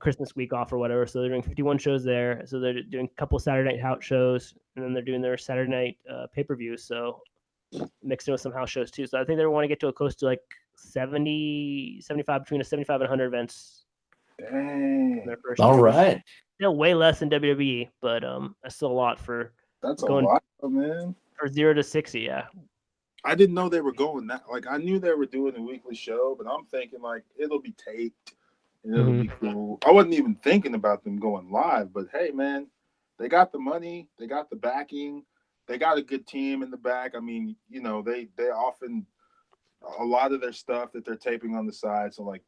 Christmas week off or whatever. So they're doing 51 shows there. So they're doing a couple Saturday night house shows, and then they're doing their Saturday night pay-per-views. So mixed in with some house shows too. So I think they want to get to close to like 70, 75, between 75 and 100 events. Dang. All right. Still way less than WWE, but that's still a lot for. That's a lot, man. For 0 to 60, yeah. I didn't know they were going that. Like I knew they were doing a weekly show, but I'm thinking like it'll be taped and it'll be cool. I wasn't even thinking about them going live, but hey, man, they got the money, they got the backing, they got a good team in the back. I mean, they often a lot of their stuff that they're taping on the side, so like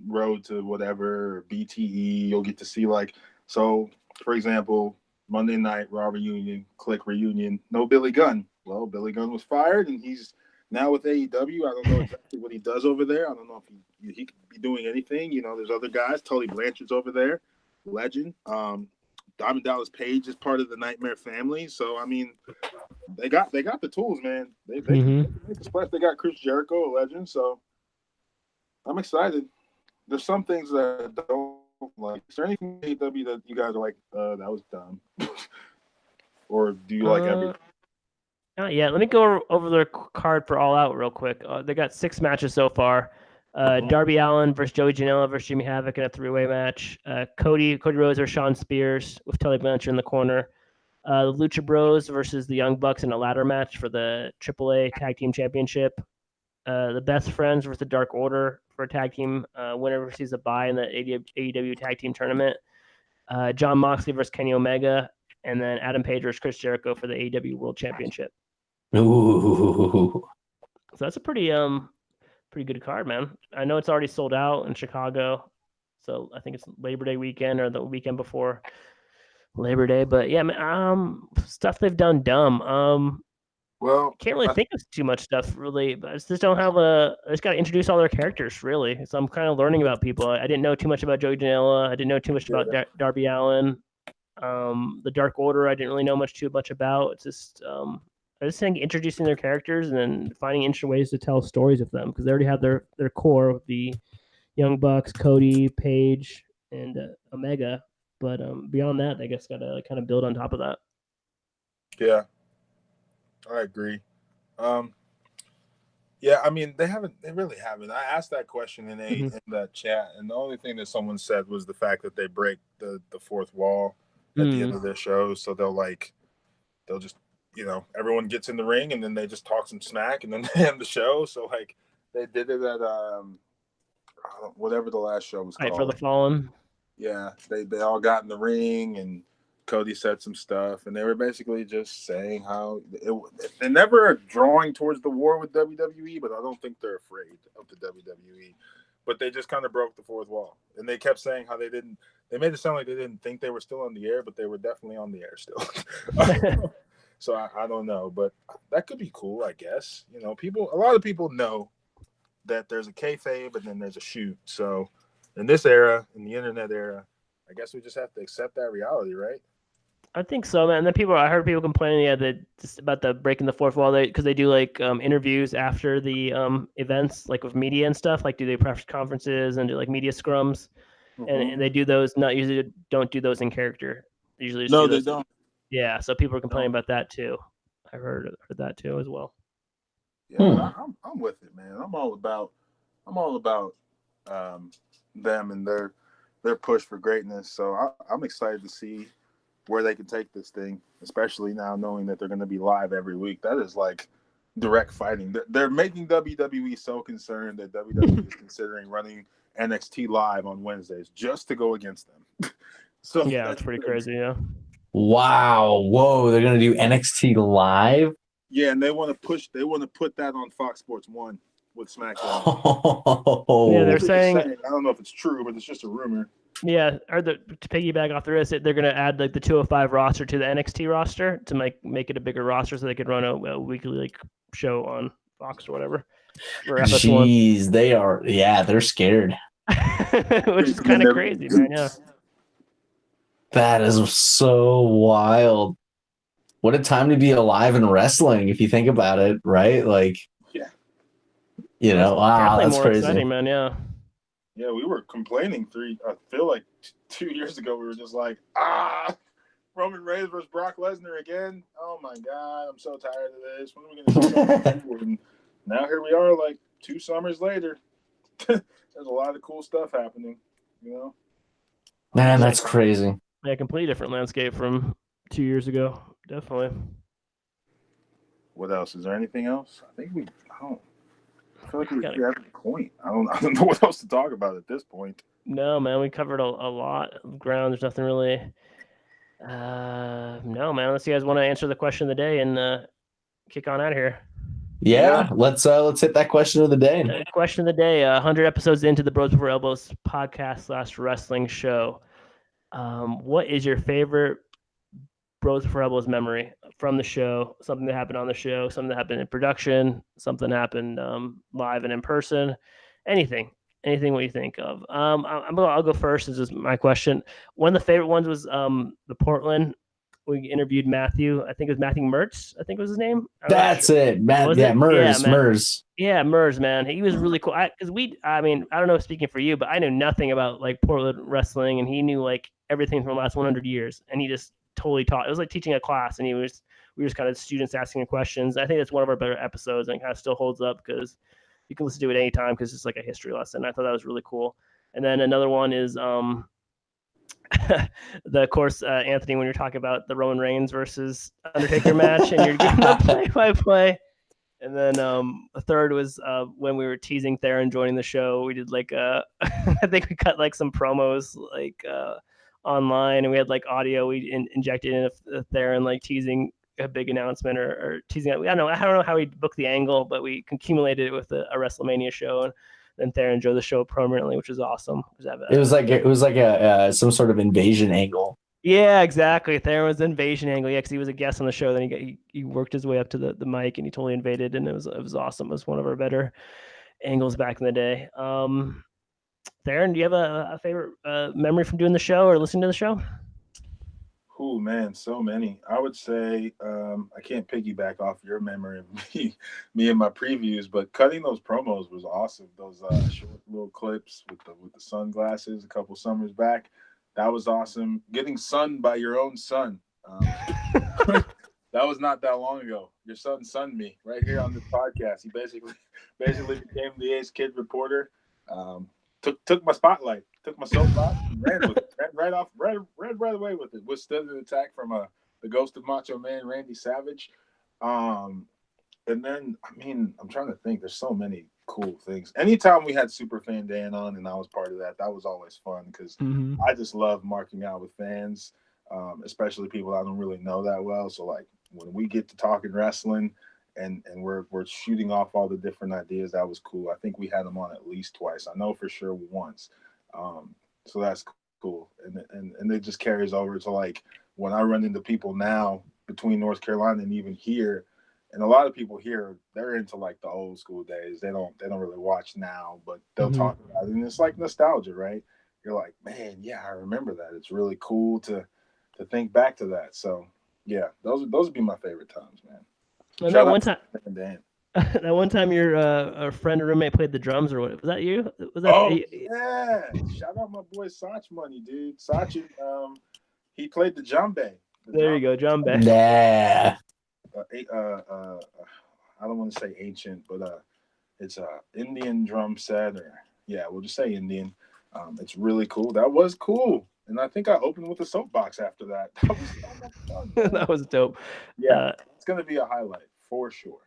Road to whatever or BTE, you'll get to see like so. For example, Monday Night Raw reunion, Click reunion, no Billy Gunn. Well, Billy Gunn was fired, and he's now with AEW. I don't know exactly what he does over there. I don't know if he could be doing anything. There's other guys. Tully Blanchard's over there, legend. Diamond Dallas Page is part of the Nightmare family. So I mean, they got the tools, man. They plus they got Chris Jericho, a legend. So I'm excited. There's some things that I don't like. Is there anything in AEW that you guys are like, that was dumb? Or do you like everything? Not yet. Let me go over their card for All Out real quick. They got 6 matches so far. Darby Allin versus Joey Janela versus Jimmy Havoc in a 3-way match. Cody Rhodes versus Sean Spears with Tully Blanchard in the corner. The Lucha Bros versus the Young Bucks in a ladder match for the AAA Tag Team Championship. The Best Friends versus the Dark Order for a tag team winner receives a bye in the AEW Tag Team Tournament. John Moxley versus Kenny Omega, and then Adam Page versus Chris Jericho for the AEW World Championship. Ooh. So that's a pretty good card, man. I know it's already sold out in Chicago. So I think it's Labor Day weekend or the weekend before Labor Day. But yeah, stuff they've done dumb. Well, Can't really think of too much stuff really, but I just don't have I just got to introduce all their characters really. So I'm kind of learning about people. I didn't know too much about Joey Janela. I didn't know too much about Darby Allin. The Dark Order I didn't really know too much about. It's just I just think introducing their characters and then finding interesting ways to tell stories with them because they already have their core with the Young Bucks, Cody, Paige, and Omega. But beyond that, I guess got to kind of build on top of that. Yeah, I agree. Yeah, I mean, they really haven't. I asked that question in that chat, and the only thing that someone said was the fact that they break the fourth wall at the end of their show. So they'll just, everyone gets in the ring and then they just talk some smack and then they end the show. So like they did it at whatever the last show was called. Fight for the Fallen. Yeah, they all got in the ring and Cody said some stuff, and they were basically just saying how they're never drawing towards the war with WWE, but I don't think they're afraid of the WWE. But they just kind of broke the fourth wall, and they kept saying how they made it sound like they didn't think they were still on the air, but they were definitely on the air still. So I don't know, but that could be cool, I guess. A lot of people know that there's a kayfabe and then there's a shoot. So in this era, in the internet era, I guess we just have to accept that reality, right? I think so, man. And then I heard people complaining, just about the breaking the fourth wall, because they do like interviews after the events, like with media and stuff. Like, do they press conferences and do like media scrums, and they do those. Not usually don't do those in character. Usually, just they don't. Yeah, so people are complaining about that too. I heard that too as well. Yeah, I'm with it, man. I'm all about them and their push for greatness. So I'm excited to see where they can take this thing, especially now knowing that they're going to be live every week. That is like direct fighting. They're making WWE so concerned that WWE is considering running NXT live on Wednesdays just to go against them. So yeah, that's pretty crazy. Yeah. Wow. Whoa. They're going to do NXT live. Yeah. And they want to put that on Fox Sports 1 with SmackDown. Oh. Yeah. They're saying, I don't know if it's true, but it's just a rumor. Yeah, or to piggyback off the rest, they're going to add like the 205 roster to the NXT roster to make it a bigger roster so they could run a weekly like show on Fox or whatever. Jeez, they are. Yeah, they're scared. Which is kind of crazy, man. Yeah. That is so wild. What a time to be alive in wrestling, if you think about it, right? Like, wow, that's more crazy. Exciting, man. Yeah. Yeah, we were complaining I feel like 2 years ago, we were just like, Roman Reigns versus Brock Lesnar again. Oh my God, I'm so tired of this. When are we going to do something? Now here we are, like 2 summers later. There's a lot of cool stuff happening, Man, that's crazy. Yeah, completely different landscape from 2 years ago. Definitely. What else? Is there anything else? I think I feel like we're at the point. I don't know what else to talk about at this point. No, man, we covered a lot of ground. There's nothing really. No, man. Unless you guys want to answer the question of the day and kick on out of here. Yeah, let's hit that question of the day. Question of the day: 100 episodes into the Bros Before Elbows podcast / wrestling show. What is your favorite Bros Before Elbows memory from the show? Something that happened on the show, something that happened in production, something happened live and in person, anything what you think of. I'll go first. This is my question. One of the favorite ones was the Portland. We interviewed Matthew. I think it was Matthew Mertz. I think was his name. That's it. Mers. Yeah, Mers, man. He was really cool. I don't know, speaking for you, but I knew nothing about like Portland wrestling, and he knew like everything from the last 100 years, and he just totally taught. It was like teaching a class, and we were just kind of students asking him questions. I think it's one of our better episodes, and it kind of still holds up because you can listen to it anytime because it's like a history lesson. I thought that was really cool. And then another one is Anthony, when you're talking about the Roman Reigns versus Undertaker match, and you're giving the play-by-play. And then the third was when we were teasing Theron joining the show. We did like I think we cut like some promos like online, and we had like audio we injected in Theron like teasing a big announcement or teasing. I don't know how we booked the angle, but we accumulated it with a WrestleMania show, and then Theron drove the show permanently, which is awesome. It was like a some sort of invasion angle. Yeah, exactly. Theron was the invasion angle. Yeah, because he was a guest on the show. Then he worked his way up to the mic, and he totally invaded, and it was awesome. It was one of our better angles back in the day. Theron, do you have a favorite memory from doing the show or listening to the show? Oh man, so many. I would say I can't piggyback off your memory of me and my previews, but cutting those promos was awesome. Those short little clips with the sunglasses a couple summers back, that was awesome. Getting sunned by your own son, that was not that long ago. Your son sunned me right here on this podcast. He basically became the Ace Kid reporter. Took my spotlight, took my soapbox, and ran with it. Ran right away with it. Withstood an attack from the ghost of Macho Man, Randy Savage. And then, I mean, I'm trying to think. There's so many cool things. Anytime we had Superfan Dan on and I was part of that was always fun because I just love marking out with fans, especially people I don't really know that well. So, like, when we get to talking wrestling, and we're shooting off all the different ideas. That was cool. I think we had him on at least twice. I know for sure once. So that's cool. And it just carries over to, like, when I run into people now between North Carolina and even here, and a lot of people here, they're into like the old school days. They don't really watch now, but they'll talk about it. And it's like nostalgia, right? You're like, man, yeah, I remember that. It's really cool to think back to that. So yeah, those would be my favorite times, man. And that one time, that one time your a friend or roommate played the drums, or what? Was that you? Was that? Yeah! Shout out my boy Sach Money, dude. Sachi, he played the djembe. There you go, djembe. Yeah. I don't want to say ancient, but it's a Indian drum set, or we'll just say Indian. It's really cool. That was cool. And I think I opened with a soapbox after that. That was so much fun. That was dope. Yeah, it's going to be a highlight for sure.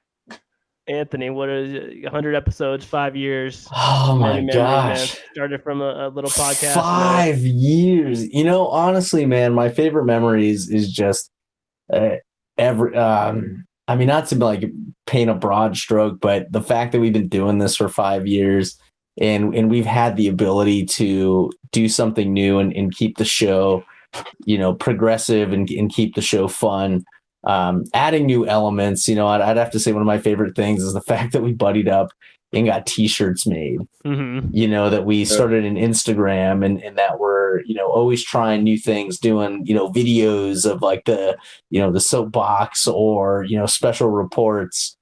Anthony, what is 100 episodes, 5 years? Oh my gosh. Man. Started from a little podcast. 5 years. You know, honestly, man, my favorite memories is just I mean, not to like paint a broad stroke, but the fact that we've been doing this for 5 years and we've had the ability to do something new and keep the show, you know, progressive and keep the show fun. Adding new elements, you know, I'd have to say one of my favorite things is the fact that we buddied up and got t-shirts made, you know, that we started an Instagram and that we're, you know, always trying new things, doing, you know, videos of like the, you know, the soapbox or, you know, special reports.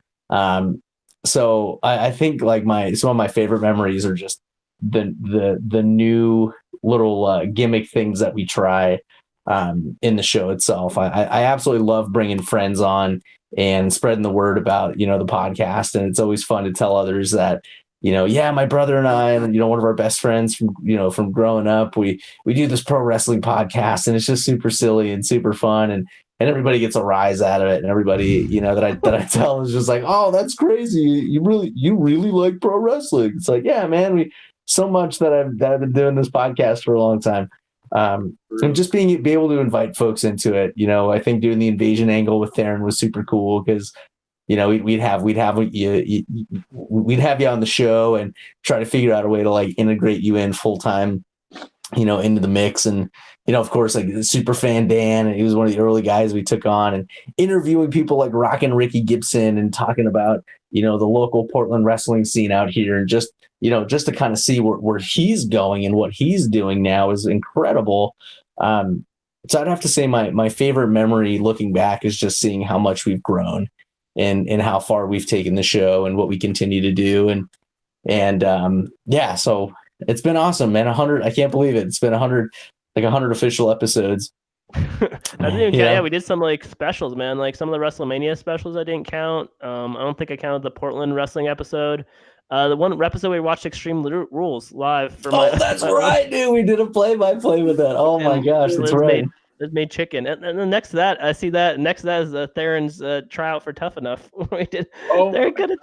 So I think like some of my favorite memories are just the new little gimmick things that we try in the show itself. I absolutely love bringing friends on and spreading the word about, you know, the podcast. And it's always fun to tell others that, you know, yeah, my brother and I, and, you know, one of our best friends from, you know, from growing up, we do this pro wrestling podcast and it's just super silly and super fun. And everybody gets a rise out of it. And everybody, you know, that I tell is just like, oh, that's crazy. You really like pro wrestling. It's like, yeah, man, so much that I've been doing this podcast for a long time. And just be able to invite folks into it, you know, I think doing the invasion angle with Theron was super cool because, you know, we'd have you on the show and try to figure out a way to like integrate you in full time, you know, into the mix. And, you know, of course, like the super fan Dan, and he was one of the early guys we took on, and interviewing people like Rockin' Ricky Gibson and talking about, you know, the local Portland wrestling scene out here, and just, you know, just to kind of see where he's going and what he's doing now is incredible. So I'd have to say my favorite memory looking back is just seeing how much we've grown and how far we've taken the show and what we continue to do. And yeah, so it's been awesome, man. 100, I can't believe it. It's been 100 official episodes. I didn't even count. Yeah, we did some like specials, man. Like some of the WrestleMania specials I didn't count. I don't think I counted the Portland wrestling episode. The one episode we watched Extreme Rules live for that's right, dude. We did a play-by-play with that. Oh my gosh, that's right. Liz made chicken, and then next to that, I see that next to that is Theron's tryout for Tough Enough. We did. They're gonna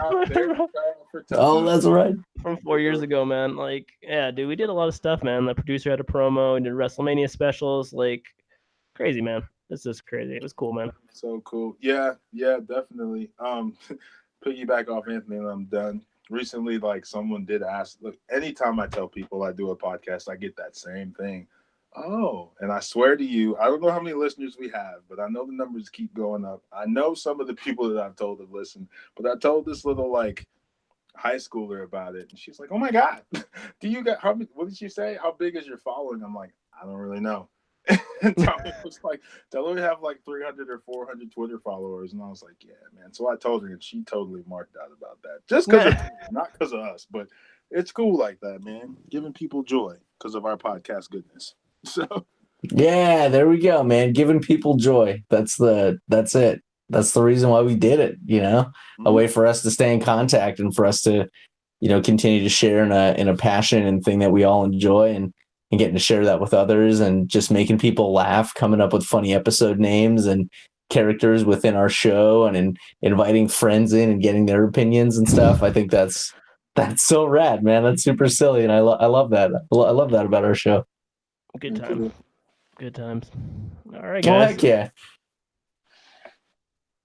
that's right. From 4 years ago, man. Like, yeah, dude, we did a lot of stuff, man. The producer had a promo and did WrestleMania specials, like crazy, man. This is crazy. It was cool, man. So cool. Yeah, definitely. Piggyback off Anthony, and I'm done. recently, like someone did ask. Look, anytime I tell people I do a podcast, I get that same thing. Oh, and I swear to you, I don't know how many listeners we have, but I know the numbers keep going up. I know some of the people that I've told have listened, but I told this little like high schooler about it, and she's like, "Oh my god, do you got how? What did she say? How big is your following?" I'm like, "I don't really know." And Tommy was like, "Tell her we have like 300 or 400 Twitter followers," and I was like, "Yeah, man." So I told her, and she totally marked out about that, just because of not because of us, but it's cool like that, man. Giving people joy because of our podcast goodness. So Yeah, there we go, man. Giving people joy. That's it. That's the reason why we did it, a way for us to stay in contact and for us to, continue to share in a passion and thing that we all enjoy and getting to share that with others and just making people laugh, coming up with funny episode names and characters within our show and inviting friends in and getting their opinions and stuff. I think that's so rad, man. That's super silly. And I love that. I love that about our show. Good time. Good times. All right, Oh, guys. heck yeah.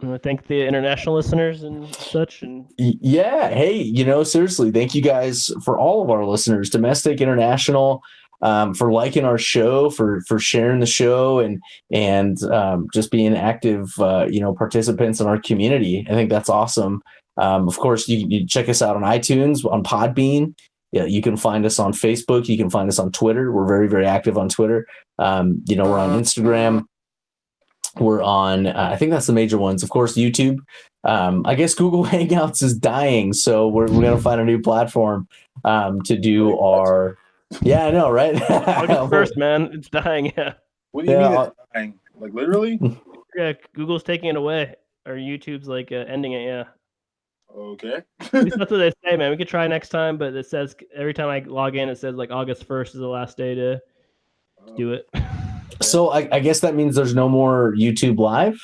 I want to thank the international listeners and such. And yeah, hey, seriously, thank you guys for all of our listeners, domestic, international, for liking our show, for sharing the show, and just being active, participants in our community. I think that's awesome. Of course, you check us out on iTunes, on Podbean. Yeah, you can find us on Facebook. You can find us on Twitter. We're very, very active on Twitter. We're on Instagram. We're on, I think that's the major ones. Of course, YouTube. I guess Google Hangouts is dying, so we're going to find a new platform to do our. Yeah, I know, right? August 1st, man. It's dying. Yeah. What do you mean it's dying? Like literally? Yeah, Google's taking it away, or YouTube's like ending it. Yeah. Okay. At least that's what they say, man. We could try next time, but it says every time I log in, it says like August 1st is the last day to do it. So I guess that means there's no more YouTube Live?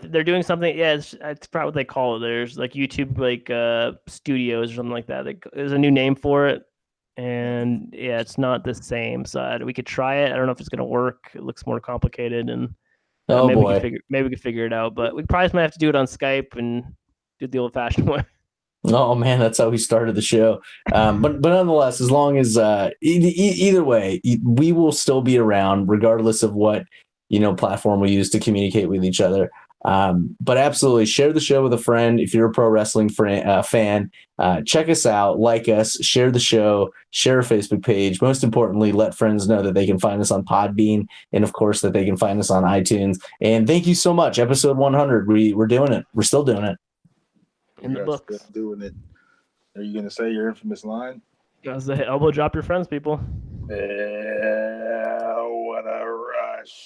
They're doing something. Yeah, it's probably what they call it. There's like YouTube studios or something like that. There's a new name for it, and yeah, it's not the same. So we could try it. I don't know if it's gonna work. It looks more complicated, and maybe we could figure it out. But we probably might have to do it on Skype and do the old-fashioned way. Oh man, that's how we started the show. But nonetheless, as long as either way, we will still be around regardless of what platform we use to communicate with each other. But absolutely share the show with a friend. If you're a pro wrestling fan, check us out, like us, share the show, share our Facebook page. Most importantly, let friends know that they can find us on Podbean and of course that they can find us on iTunes. And thank you so much. Episode 100. We're doing it. We're still doing it. In the books. Doing it. Are you going to say your infamous line? Elbow drop your friends, people. What a